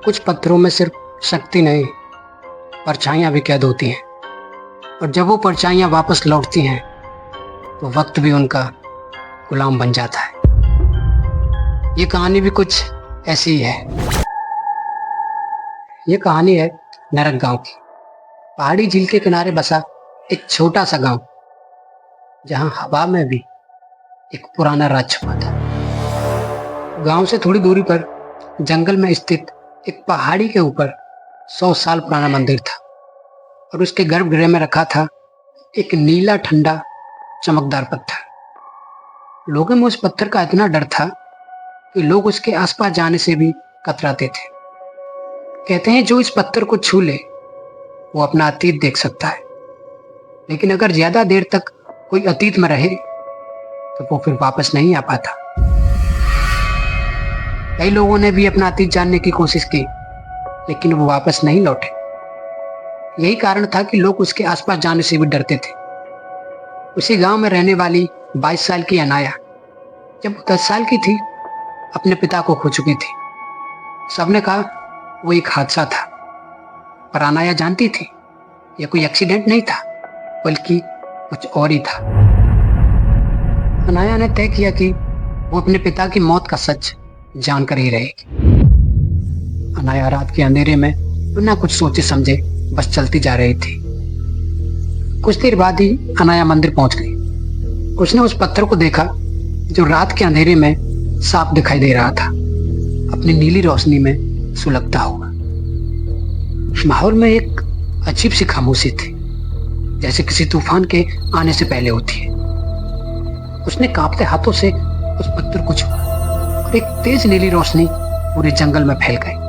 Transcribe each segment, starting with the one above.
कुछ पत्थरों में सिर्फ शक्ति नहीं, परछाइयां भी कैद होती हैं। और जब वो परछाइयां वापस लौटती हैं तो वक्त भी उनका गुलाम बन जाता है। ये कहानी भी कुछ ऐसी ही है। ये कहानी है नरक गांव की। पहाड़ी झील के किनारे बसा एक छोटा सा गांव, जहां हवा में भी एक पुराना राज छुपा था। गांव से थोड़ी दूरी पर जंगल में स्थित एक पहाड़ी के ऊपर 100 साल पुराना मंदिर था और उसके गर्भगृह में रखा था एक नीला ठंडा चमकदार पत्थर। लोगों में उस पत्थर का इतना डर था कि लोग उसके आसपास जाने से भी कतराते थे। कहते हैं जो इस पत्थर को छू ले वो अपना अतीत देख सकता है, लेकिन अगर ज्यादा देर तक कोई अतीत में रहे तो वो फिर वापस नहीं आ पाता। कई लोगों ने भी अपना अतीत जानने की कोशिश की, लेकिन वो वापस नहीं लौटे। यही कारण था कि लोग उसके आसपास जाने से भी डरते थे। उसी गांव में रहने वाली 22 साल की अनाया जब वो 10 साल की थी, अपने पिता को खो चुकी थी। सबने कहा वो एक हादसा था, पर अनाया जानती थी यह कोई एक्सीडेंट नहीं था, बल्कि कुछ और ही था। अनाया ने तय किया कि वो अपने पिता की मौत का सच जानकर ही रहेगी। अनाया रात के अंधेरे में बिना कुछ सोचे समझे बस चलती जा रही थी। कुछ देर बाद ही अनाया मंदिर पहुंच गई। उसने उस पत्थर को देखा जो रात के अंधेरे में साफ दिखाई दे रहा था, अपनी नीली रोशनी में सुलगता हुआ। माहौल में एक अजीब सी खामोशी थी, जैसे किसी तूफान के आने से पहले होती है। उसने कांपते हाथों से उस पत्थर को छुआ और एक तेज नीली रोशनी पूरे जंगल में फैल गई।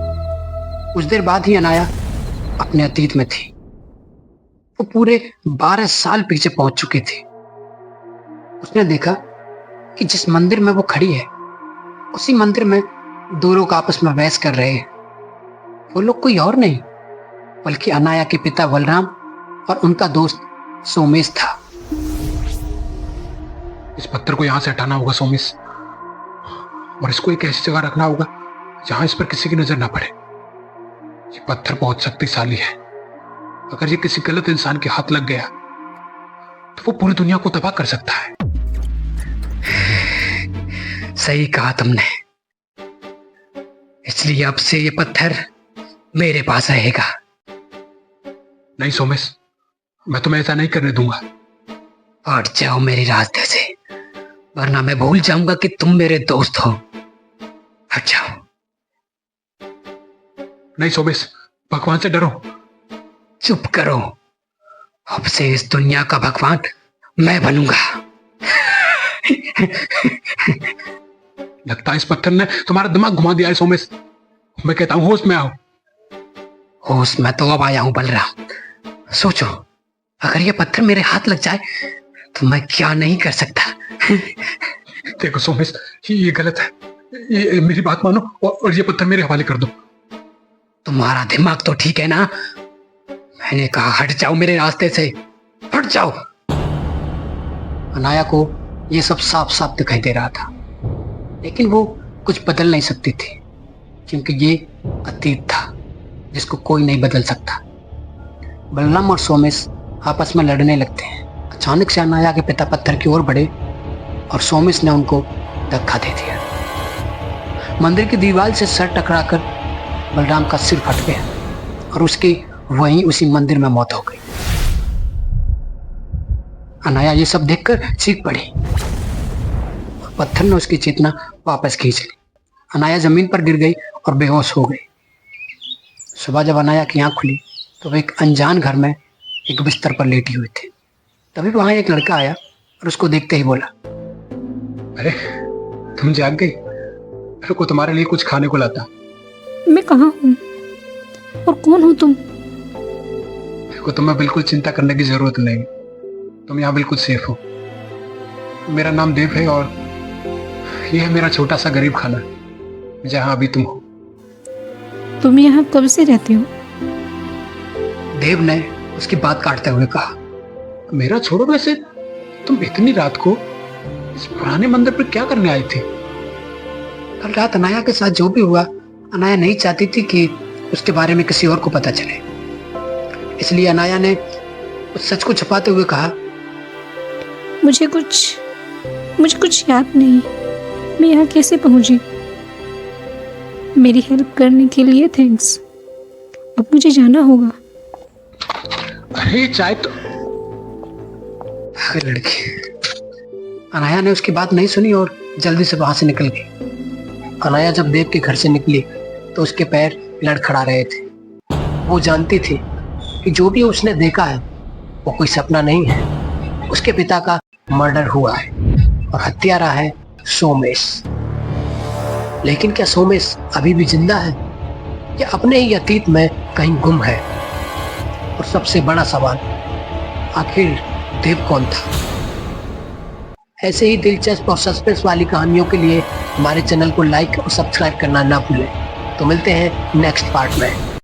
कुछ देर बाद ही अनाया अपने अतीत में थी। वो पूरे 12 साल पीछे पहुंच चुकी थी। उसने देखा कि जिस मंदिर में वो खड़ी है, उसी मंदिर में दो लोग आपस में बहस कर रहे हैं। वो लोग कोई और नहीं बल्कि अनाया के पिता बलराम और उनका दोस्त सोमेश था। इस पत्थर को यहां से हटाना होगा सोमेश, और इसको एक ऐसी जगह रखना होगा जहां इस पर किसी की नजर ना पड़े। ये पत्थर बहुत शक्तिशाली है। अगर ये किसी गलत इंसान के हाथ लग गया तो वो पूरी दुनिया को तबाह कर सकता है। सही कहा तुमने, इसलिए अब से ये पत्थर मेरे पास रहेगा। नहीं सोमेश, मैं तुम्हें ऐसा नहीं करने दूंगा। हट जाओ मेरे रास्ते से, वरना मैं भूल जाऊंगा कि तुम मेरे दोस्त हो। हट जाओ। नहीं सोमेश, भगवान से डरो। चुप करो, अब से इस दुनिया का भगवान मैं बनूंगा। लगता है इस पत्थर ने तुम्हारा दिमाग घुमा दिया है सोमेश। मैं कहता हूं होश में आओ। होश में तो अब आया हूं बलराम। सोचो, अगर ये पत्थर मेरे हाथ लग जाए तो मैं क्या नहीं कर सकता। देखो सोमेश, ये गलत है। ये मेरी बात मानो और ये पत्थर मेरे हवाले कर दो। तुम्हारा दिमाग तो ठीक है ना? मैंने कहा हट जाओ मेरे रास्ते से, हट जाओ। अनाया को यह सब साफ साफ दिखाई दे रहा था, लेकिन वो कुछ बदल नहीं सकती थी, क्योंकि ये अतीत था जिसको कोई नहीं बदल सकता। बलराम और सोमेश आपस में लड़ने लगते हैं। अचानक से अनाया के पिता पत्थर की ओर बढ़े और सोमेश ने उनको धक्का दे दिया। मंदिर की दीवार से सर टकराकर बलराम का सिर फट गया और उसकी वहीं उसी मंदिर में मौत हो गई। अनाया ये सब देखकर चीख पड़ी और पत्थर ने उसकी चेतना वापस खींच ली। अनाया जमीन पर गिर गई और बेहोश हो गई। सुबह जब अनाया की आंख खुली तो वो एक अनजान घर में एक बिस्तर पर लेटी हुई थी। तभी वहां एक लड़का आया और उसको देखते ही बोला, अरे तुम जाग गई? रुको, तुम्हारे लिए कुछ खाने को लाता। मैं कहाँ हूँ और कौन हो तुम? देखो, तुम्हें बिल्कुल चिंता करने की जरूरत नहीं। तुम यहाँ बिल्कुल सेफ हो। मेरा नाम देव है और यह है मेरा छोटा सा गरीब खाना, जहाँ अभी तुम हो। तुम यहाँ कब से रहते हो? देव ने उसकी बात काटते हुए कहा, मेरा छोड़ो, वैसे तुम इतनी रात को इस पुराने मंदिर पर क्या करने आई थी? कल रात अनाया के साथ जो भी हुआ, अनाया नहीं चाहती थी कि उसके बारे में किसी और को पता चले। इसलिए अनाया ने उस सच को छुपाते हुए कहा, मुझे कुछ याद नहीं, मैं यहाँ कैसे पहुंची। मेरी हेल्प करने के लिए थैंक्स, अब मुझे जाना होगा। अरे चाय तो। आखिर लड़की। अनाया ने उसकी बात नहीं सुनी और जल्दी से वहां से निकल गई। अनाया जब देव के घर से निकली तो उसके पैर लड़खड़ा रहे थे। वो जानती थी कि जो भी उसने देखा है वो कोई सपना नहीं है। उसके पिता का मर्डर हुआ है और हत्यारा है सोमेश। लेकिन क्या सोमेश अभी भी जिंदा है या अपने ही अतीत में कहीं गुम है? और सबसे बड़ा सवाल, आखिर देव कौन था? ऐसे ही दिलचस्प और सस्पेंस वाली कहानियों के लिए हमारे चैनल को लाइक और सब्सक्राइब करना ना भूलें। तो मिलते हैं नेक्स्ट पार्ट में।